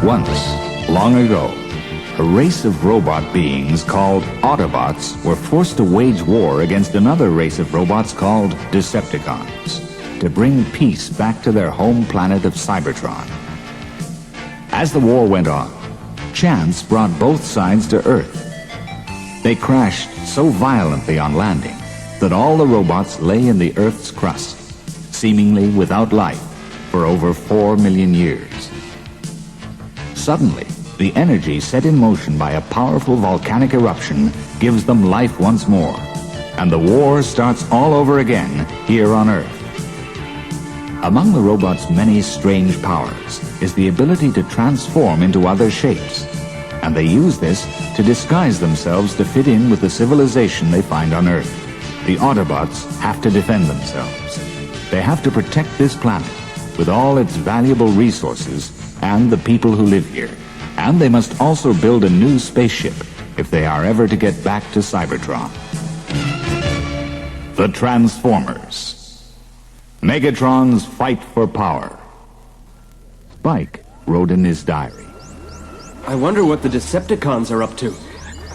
Once, long ago, a race of robot beings called Autobots were forced to wage war against another race of robots called Decepticons to bring peace back to their home planet of Cybertron. As the war went on, chance brought both sides to Earth. They crashed so violently on landing that all the robots lay in the Earth's crust, seemingly without life, for over 4 million years. Suddenly, the energy set in motion by a powerful volcanic eruption gives them life once more, and the war starts all over again here on Earth. Among the robots' many strange powers is the ability to transform into other shapes, and they use this to disguise themselves to fit in with the civilization they find on Earth. The Autobots have to defend themselves. They have to protect this planet with all its valuable resources and the people who live here. And they must also build a new spaceship if they are ever to get back to Cybertron. The Transformers. Megatron's fight for power. Spike wrote in his diary. I wonder what the Decepticons are up to.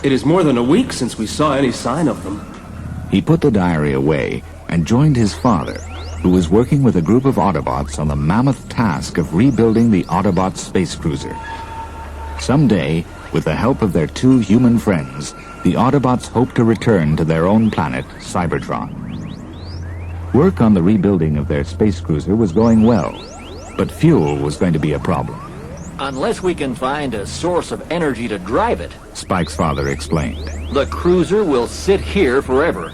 It is more than a week since we saw any sign of them. He put the diary away and joined his father, who was working with a group of Autobots on the mammoth task of rebuilding the Autobot space cruiser. Someday, with the help of their 2 human friends, the Autobots hope to return to their own planet, Cybertron. Work on the rebuilding of their space cruiser was going well, but fuel was going to be a problem. Unless we can find a source of energy to drive it, Spike's father explained. The cruiser will sit here forever.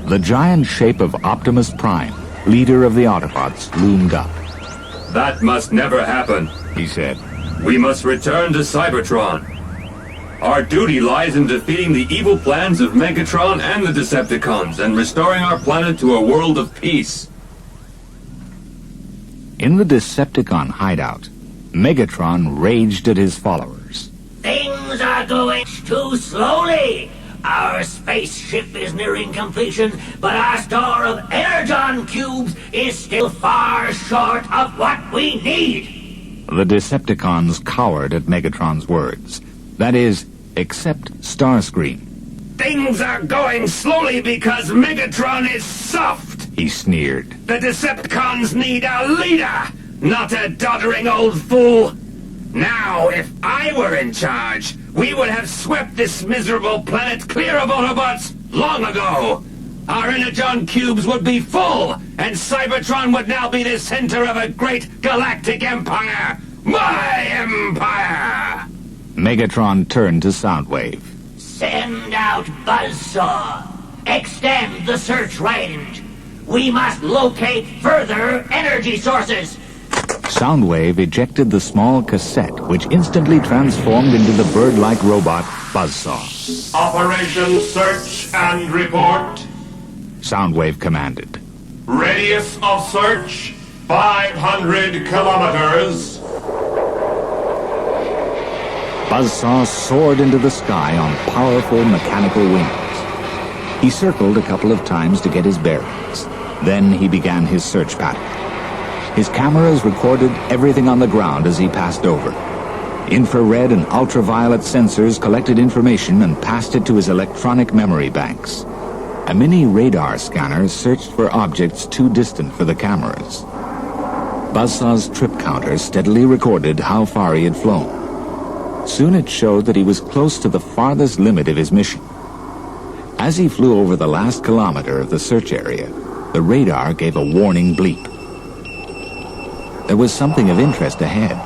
The giant shape of Optimus Prime, leader of the Autobots, loomed up. That must never happen, he said. We must return to Cybertron. Our duty lies in defeating the evil plans of Megatron and the Decepticons and restoring our planet to a world of peace. In the Decepticon hideout, Megatron raged at his followers. Things are going too slowly. Our spaceship is nearing completion, but our store of energon cubes is still far short of what we need. The Decepticons cowered at Megatron's words. That is, except Starscream. Things are going slowly because Megatron is soft, he sneered. The Decepticons need a leader, not a doddering old fool. Now, if I were in charge, we would have swept this miserable planet clear of Autobots long ago. Our energon cubes would be full, and Cybertron would now be the center of a great galactic empire. My empire! Megatron turned to Soundwave. Send out Buzzsaw. Extend the search range. We must locate further energy sources. Soundwave ejected the small cassette, which instantly transformed into the bird-like robot Buzzsaw. Operation Search and Report. Soundwave commanded. Radius of search, 500 kilometers. Buzzsaw soared into the sky on powerful mechanical wings. He circled a couple of times to get his bearings. Then he began his search pattern. His cameras recorded everything on the ground as he passed over. Infrared and ultraviolet sensors collected information and passed it to his electronic memory banks. A mini radar scanner searched for objects too distant for the cameras. Buzzsaw's trip counter steadily recorded how far he had flown. Soon it showed that he was close to the farthest limit of his mission. As he flew over the last kilometer of the search area, the radar gave a warning bleep. There was something of interest ahead.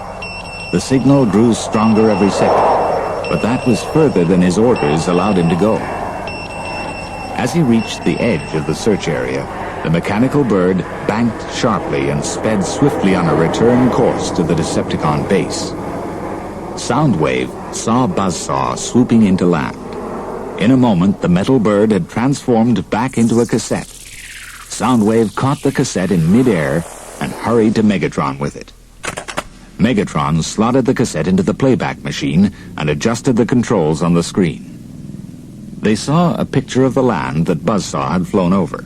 The signal grew stronger every second, but that was further than his orders allowed him to go. As he reached the edge of the search area, the mechanical bird banked sharply and sped swiftly on a return course to the Decepticon base. Soundwave saw Buzzsaw swooping into land. In a moment, the metal bird had transformed back into a cassette. Soundwave caught the cassette in midair and hurried to Megatron with it. Megatron slotted the cassette into the playback machine and adjusted the controls on the screen. They saw a picture of the land that Buzzsaw had flown over.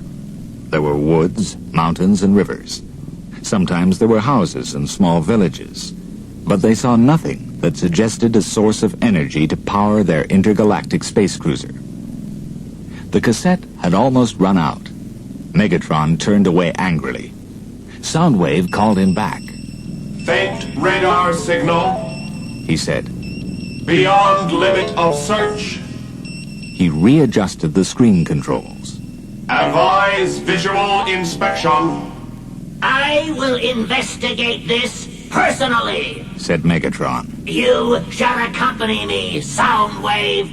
There were woods, mountains, and rivers. Sometimes there were houses and small villages. but they saw nothing that suggested a source of energy to power their intergalactic space cruiser. The cassette had almost run out. Megatron turned away angrily. Soundwave called him back. Faint radar signal. He said. Beyond limit of search. He readjusted the screen controls. Advise visual inspection. I will investigate this personally. Said Megatron. You shall accompany me, Soundwave.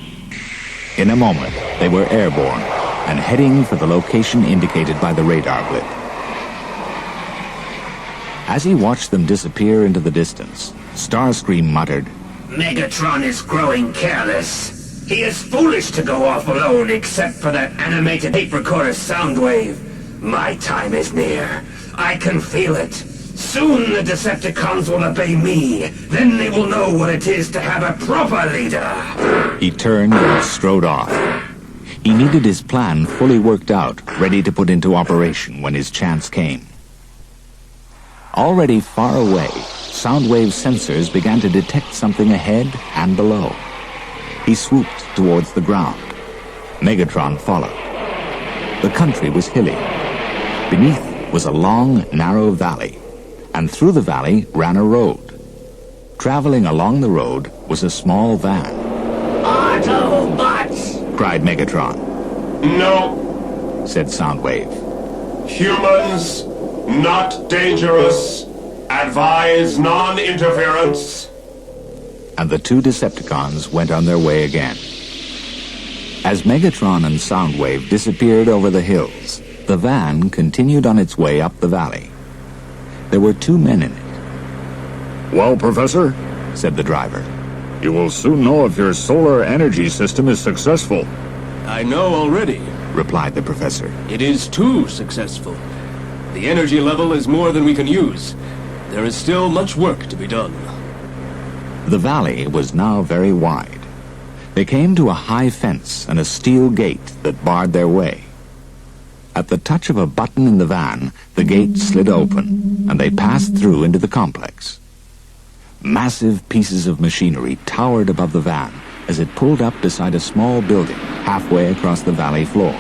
In a moment, they were airborne and heading for the location indicated by the radar blip. As he watched them disappear into the distance, Starscream muttered, Megatron is growing careless. He is foolish to go off alone except for that animated tape recorder Soundwave. My time is near. I can feel it. Soon the Decepticons will obey me. Then they will know what it is to have a proper leader. He turned and strode off. He needed his plan fully worked out, ready to put into operation when his chance came. Already far away, Soundwave's sensors began to detect something ahead and below. He swooped towards the ground. Megatron followed. The country was hilly. Beneath was a long, narrow valley, and through the valley ran a road. Traveling along the road was a small van. Autobots! Cried Megatron. No. Said Soundwave. Humans, not dangerous. Advise non-interference. And the two Decepticons went on their way again. As Megatron and Soundwave disappeared over the hills, the van continued on its way up the valley. There were two men in it. Well, Professor, said the driver. you will soon know if your solar energy system is successful. I know already. Replied the professor. It is too successful. The energy level is more than we can use. There is still much work to be done. The valley was now very wide. They came to a high fence and a steel gate that barred their way. At the touch of a button in the van, the gate slid open, and they passed through into the complex. Massive pieces of machinery towered above the van as it pulled up beside a small building halfway across the valley floor.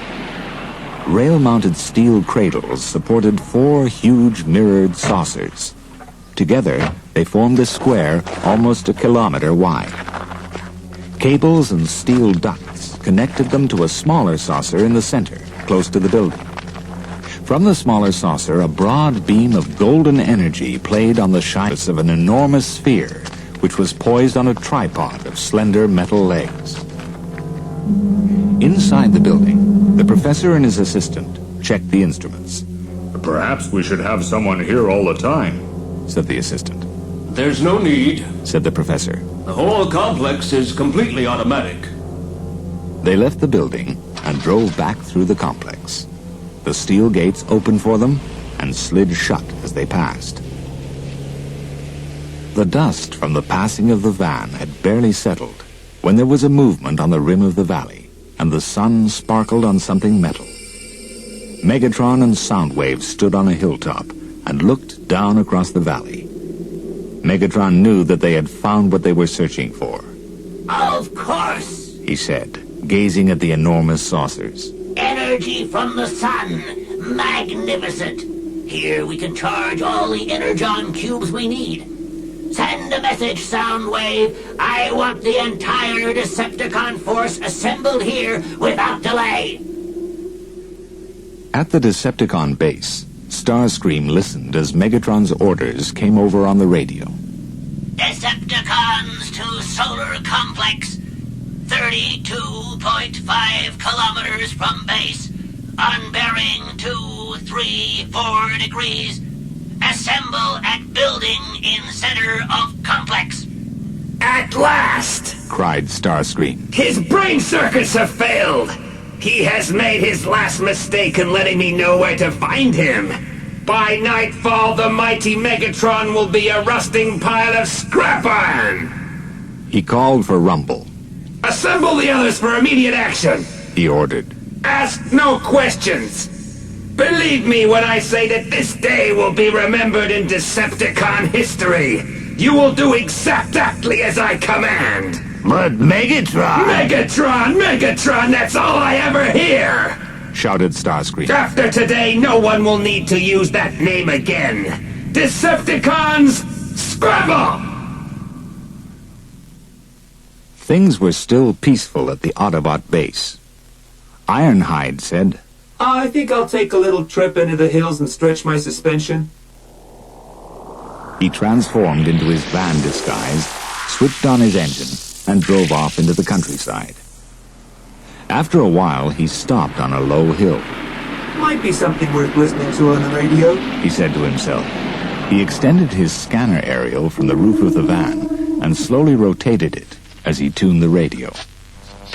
Rail-mounted steel cradles supported 4 huge mirrored saucers. Together, they formed a square almost a kilometer wide. Cables and steel ducts connected them to a smaller saucer in the center, close to the building. From the smaller saucer, a broad beam of golden energy played on the shyness of an enormous sphere, which was poised on a tripod of slender metal legs. Inside the building, the professor and his assistant checked the instruments. Perhaps we should have someone here all the time, said the assistant. There's no need. Said the professor. The whole complex is completely automatic. They left the building and drove back through the complex. The steel gates opened for them and slid shut as they passed. The dust from the passing of the van had barely settled when there was a movement on the rim of the valley, and the sun sparkled on something metal. Megatron and Soundwave stood on a hilltop and looked down across the valley. Megatron knew that they had found what they were searching for. Of course! He said, gazing at the enormous saucers. Energy from the sun. Magnificent. Here we can charge all the energon cubes we need. Send a message, Soundwave. I want the entire Decepticon force assembled here without delay. At the Decepticon base, Starscream listened as Megatron's orders came over on the radio. Decepticons to Solar Complex. 32.5 kilometers from base. On bearing 234 degrees. Assemble at building in center of complex. At last! Cried Starscream. His brain circuits have failed! He has made his last mistake in letting me know where to find him. By nightfall, the mighty Megatron will be a rusting pile of scrap iron! He called for Rumble. Assemble the others for immediate action! He ordered. Ask no questions! Believe me when I say that this day will be remembered in Decepticon history! you will do exactly as I command. But Megatron! Megatron, that's all I ever hear! Shouted Starscream. After today, no one will need to use that name again. Decepticons, scramble! Things were still peaceful at the Autobot base. Ironhide said, I think I'll take a little trip into the hills and stretch my suspension. He transformed into his van disguise, switched on his engine, and drove off into the countryside. After a while, he stopped on a low hill. Might be something worth listening to on the radio. He said to himself. He extended his scanner aerial from the roof of the van and slowly rotated it as he tuned the radio.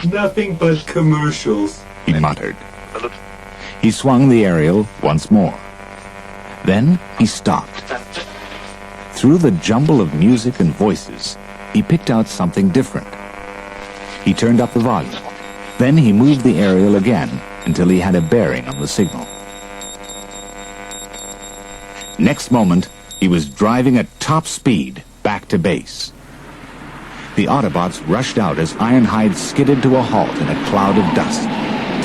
Nothing but commercials, He muttered. He swung the aerial once more. Then he stopped. Through the jumble of music and voices, he picked out something different. He turned up the volume. Then he moved the aerial again until he had a bearing on the signal. Next moment, he was driving at top speed back to base. The Autobots rushed out as Ironhide skidded to a halt in a cloud of dust.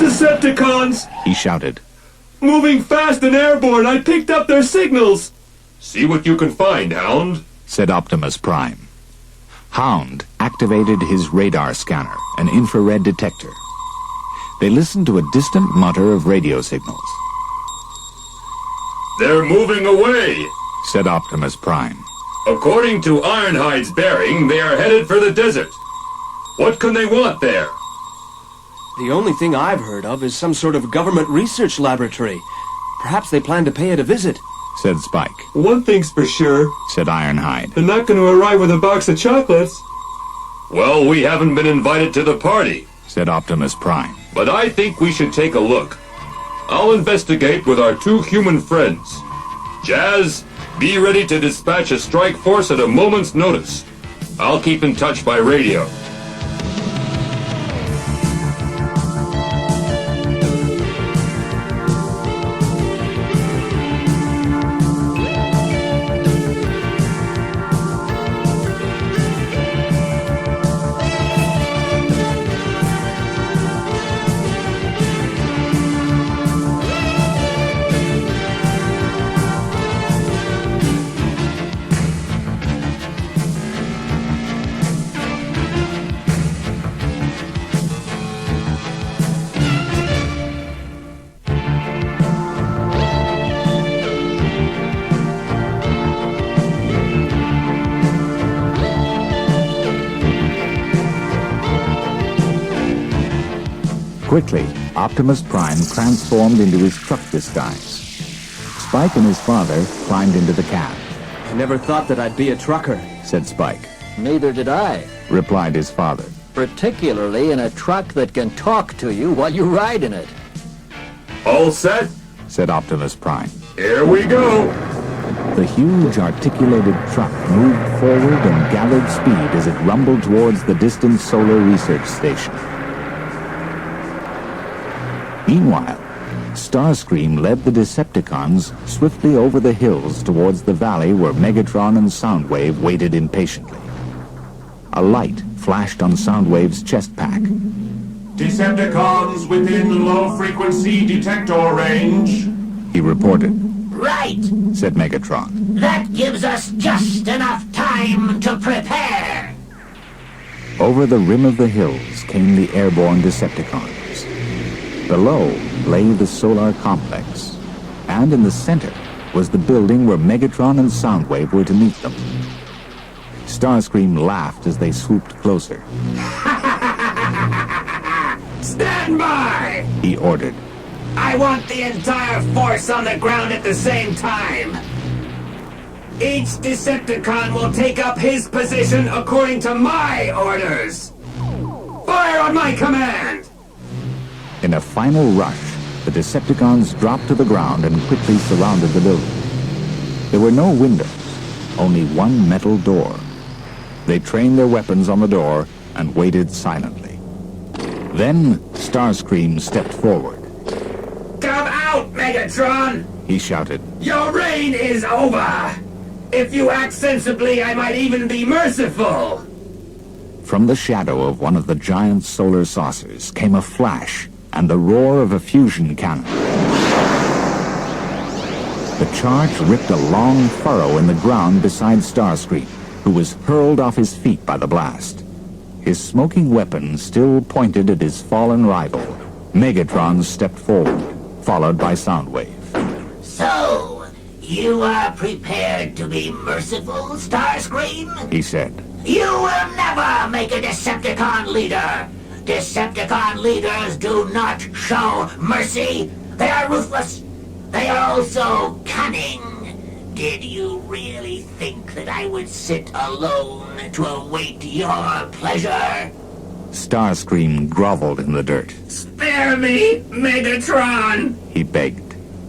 Decepticons! He shouted. Moving fast and airborne, I picked up their signals! See what you can find, Hound. Said Optimus Prime. Hound activated his radar scanner, an infrared detector. They listened to a distant mutter of radio signals. They're moving away. Said Optimus Prime. According to Ironhide's bearing, they are headed for the desert. What can they want there? The only thing I've heard of is some sort of government research laboratory. Perhaps they plan to pay it a visit. Said Spike. One thing's for sure, Said Ironhide. they're not going to arrive with a box of chocolates. Well, we haven't been invited to the party, Said Optimus Prime. but I think we should take a look. I'll investigate with our two human friends. Jazz, be ready to dispatch a strike force at a moment's notice. I'll keep in touch by radio. Quickly, Optimus Prime transformed into his truck disguise. Spike and his father climbed into the cab. I never thought that I'd be a trucker. Said Spike. Neither did I. Replied his father. Particularly in a truck that can talk to you while you ride in it. All set? Said Optimus Prime. Here we go. The huge articulated truck moved forward and gathered speed as it rumbled towards the distant solar research station. Meanwhile, Starscream led the Decepticons swiftly over the hills towards the valley where Megatron and Soundwave waited impatiently. A light flashed on Soundwave's chest pack. Decepticons within low-frequency detector range. He reported. Right! Said Megatron. That gives us just enough time to prepare! Over the rim of the hills came the airborne Decepticons. Below lay the solar complex, and in the center was the building where Megatron and Soundwave were to meet them. Starscream laughed as they swooped closer. Stand by! He ordered. I want the entire force on the ground at the same time. Each Decepticon will take up his position according to my orders. Fire on my command! In a final rush, the Decepticons dropped to the ground and quickly surrounded the building. There were no windows, only one metal door. They trained their weapons on the door and waited silently. Then Starscream stepped forward. Come out, Megatron! He shouted. Your reign is over! If you act sensibly, I might even be merciful. From the shadow of one of the giant solar saucers came a flash and the roar of a fusion cannon. The charge ripped a long furrow in the ground beside Starscream, who was hurled off his feet by the blast. His smoking weapon still pointed at his fallen rival. Megatron stepped forward, followed by Soundwave. So, you are prepared to be merciful, Starscream? He said. You will never make a Decepticon leader. Decepticon leaders do not show mercy. They are ruthless. They are also cunning. Did you really think that I would sit alone to await your pleasure? Starscream groveled in the dirt. Spare me, Megatron! He begged.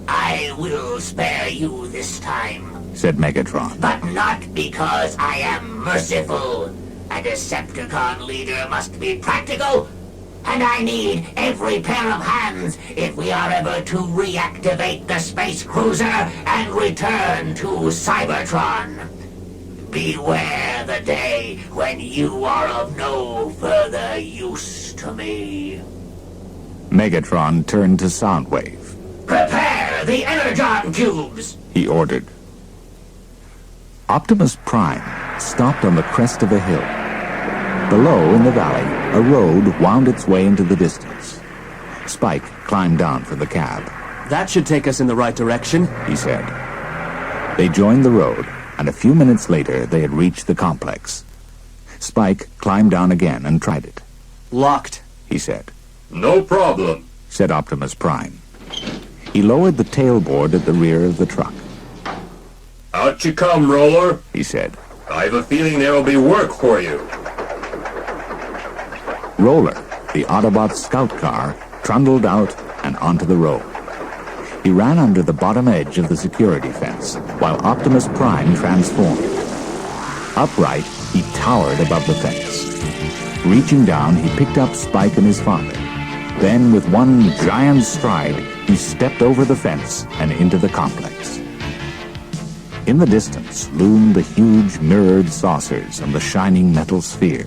I will spare you this time. Said Megatron. But not because I am merciful. A Decepticon leader must be practical, and I need every pair of hands if we are ever to reactivate the space cruiser and return to Cybertron. Beware the day when you are of no further use to me. Megatron turned to Soundwave. Prepare the Energon cubes! He ordered. Optimus Prime stopped on the crest of a hill. Below, in the valley, a road wound its way into the distance. Spike climbed down from the cab. That should take us in the right direction. He said. They joined the road, and a few minutes later they had reached the complex. Spike climbed down again and tried it. Locked, he said. No problem, said Optimus Prime. He lowered the tailboard at the rear of the truck. Out you come, Roller, he said. I have a feeling there will be work for you. Roller, the Autobot scout car, trundled out and onto the road. He ran under the bottom edge of the security fence, while Optimus Prime transformed. Upright, he towered above the fence. Reaching down, he picked up Spike and his father. Then, with one giant stride, he stepped over the fence and into the complex. In the distance loomed the huge mirrored saucers and the shining metal sphere.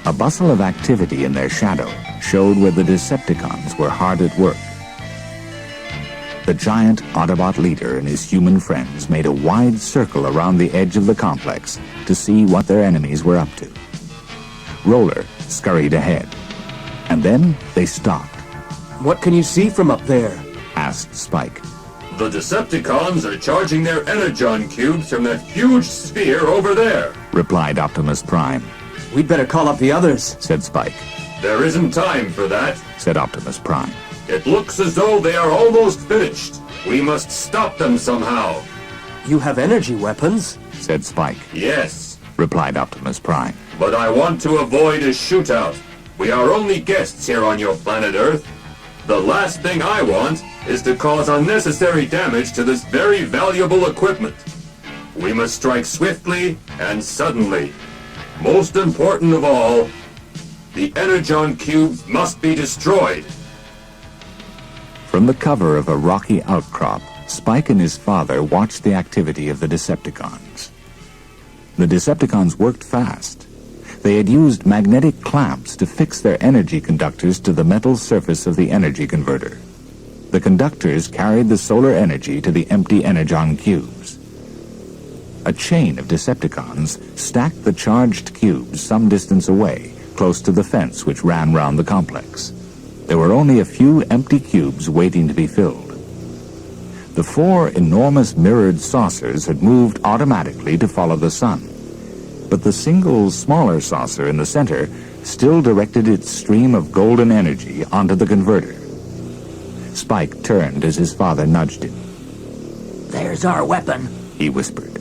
A bustle of activity in their shadow showed where the Decepticons were hard at work. The giant Autobot leader and his human friends made a wide circle around the edge of the complex to see what their enemies were up to. Roller scurried ahead, and then they stopped. What can you see from up there? Asked Spike. The Decepticons are charging their Energon cubes from that huge sphere over there, replied Optimus Prime. We'd better call up the others, said Spike. There isn't time for that, said Optimus Prime. It looks as though they are almost finished. We must stop them somehow. You have energy weapons, said Spike. Yes, replied Optimus Prime. But I want to avoid a shootout. We are only guests here on your planet Earth. The last thing I want is to cause unnecessary damage to this very valuable equipment. We must strike swiftly and suddenly. Most important of all, the Energon cubes must be destroyed. From the cover of a rocky outcrop, Spike and his father watched the activity of the Decepticons. The Decepticons worked fast. They had used magnetic clamps to fix their energy conductors to the metal surface of the energy converter. The conductors carried the solar energy to the empty Energon cubes. A chain of Decepticons stacked the charged cubes some distance away, close to the fence which ran round the complex. There were only a few empty cubes waiting to be filled. The 4 enormous mirrored saucers had moved automatically to follow the sun. But the single smaller saucer in the center still directed its stream of golden energy onto the converter. Spike turned as his father nudged him. There's our weapon, he whispered.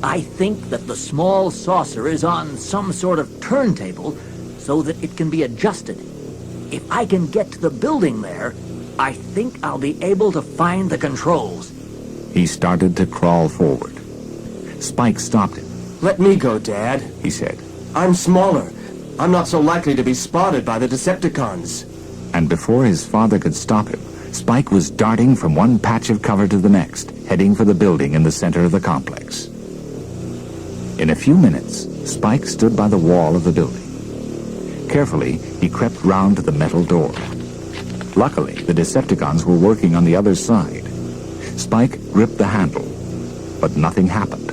I think that the small saucer is on some sort of turntable so that it can be adjusted. If I can get to the building there, I think I'll be able to find the controls. He started to crawl forward. Spike stopped him. Let me go, Dad, he said. I'm smaller. I'm not so likely to be spotted by the Decepticons. And before his father could stop him, Spike was darting from one patch of cover to the next, heading for the building in the center of the complex. In a few minutes, Spike stood by the wall of the building. Carefully, he crept round to the metal door. Luckily, the Decepticons were working on the other side. Spike gripped the handle, but nothing happened.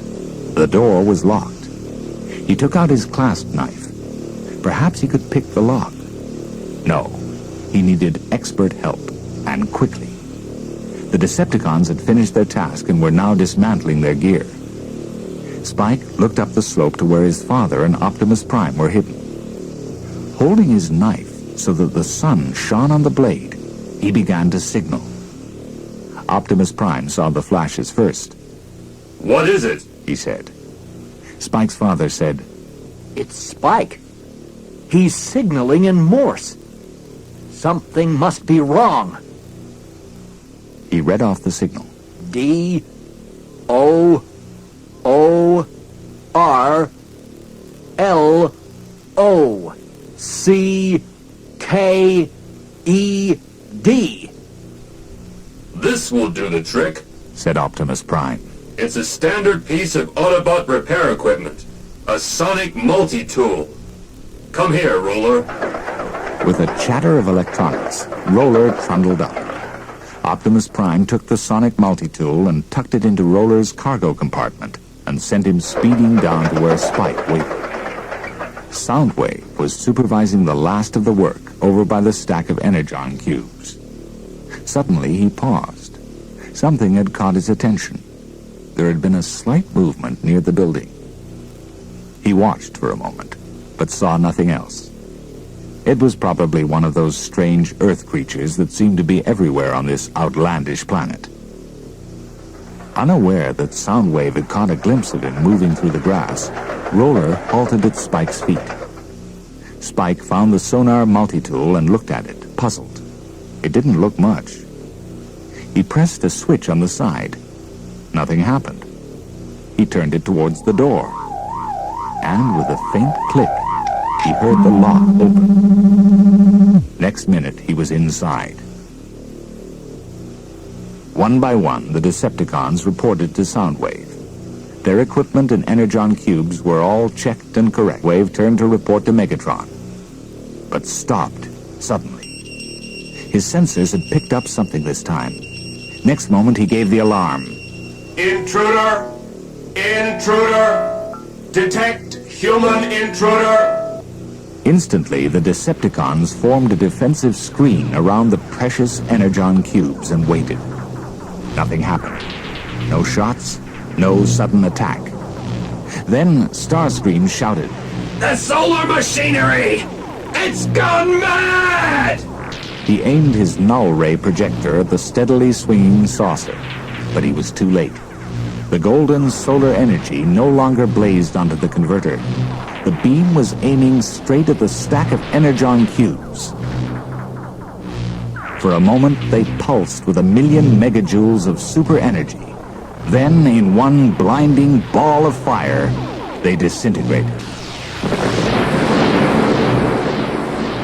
The door was locked. He took out his clasp knife. Perhaps he could pick the lock. No, he needed expert help, and quickly. The Decepticons had finished their task and were now dismantling their gear. Spike looked up the slope to where his father and Optimus Prime were hidden. Holding his knife so that the sun shone on the blade, he began to signal. Optimus Prime saw the flashes first. What is it? He said. Spike's father said, It's Spike. He's signaling in Morse. Something must be wrong. He read off the signal. D-O-O-R-L-O-C-K-E-D. This will do the trick, said Optimus Prime. It's a standard piece of Autobot repair equipment. A sonic multi-tool. Come here, Roller. With a chatter of electronics, Roller trundled up. Optimus Prime took the sonic multi-tool and tucked it into Roller's cargo compartment and sent him speeding down to where Spike waited. Soundwave was supervising the last of the work over by the stack of energon cubes. Suddenly, he paused. Something had caught his attention. There had been a slight movement near the building. He watched for a moment, but saw nothing else. It was probably one of those strange Earth creatures that seem to be everywhere on this outlandish planet. Unaware that Soundwave had caught a glimpse of him moving through the grass, Roller halted at Spike's feet. Spike found the sonar multi-tool and looked at it, puzzled. It didn't look much. He pressed a switch on the side. Nothing happened. He turned it towards the door. And with a faint click, he heard the lock open. Next minute, he was inside. One by one, the Decepticons reported to Soundwave. Their equipment and energon cubes were all checked and correct. Wave turned to report to Megatron, but stopped suddenly. His sensors had picked up something this time. Next moment, he gave the alarm. Intruder! Intruder! Detect human intruder! Instantly, the Decepticons formed a defensive screen around the precious energon cubes and waited. Nothing happened. No shots, no sudden attack. Then Starscream shouted, The solar machinery! It's gone mad! He aimed his null ray projector at the steadily swinging saucer, but he was too late. The golden solar energy no longer blazed onto the converter. The beam was aiming straight at the stack of energon cubes. For a moment, they pulsed with 1,000,000 megajoules of super energy. Then, in one blinding ball of fire, they disintegrated.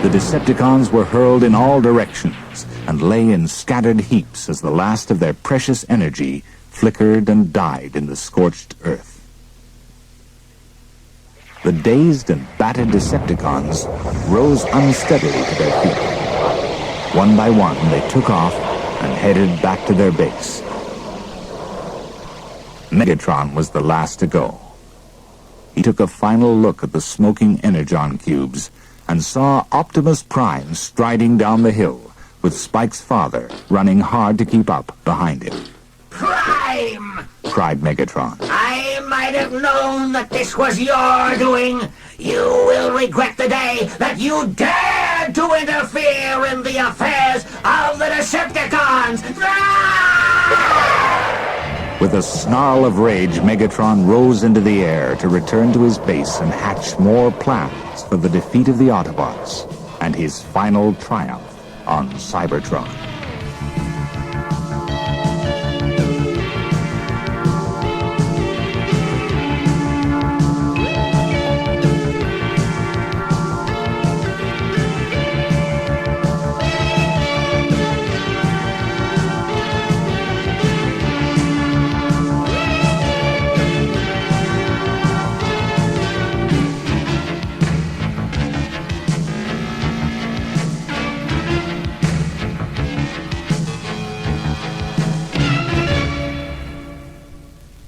The Decepticons were hurled in all directions and lay in scattered heaps as the last of their precious energy flickered and died in the scorched earth. The dazed and battered Decepticons rose unsteadily to their feet. One by one, they took off and headed back to their base. Megatron was the last to go. He took a final look at the smoking energon cubes and saw Optimus Prime striding down the hill, with Spike's father running hard to keep up behind him. Prime! Cried Megatron. I might have known that this was your doing. You will regret the day that you dared to interfere in the affairs of the Decepticons! With a snarl of rage, Megatron rose into the air to return to his base and hatch more plans for the defeat of the Autobots and his final triumph on Cybertron.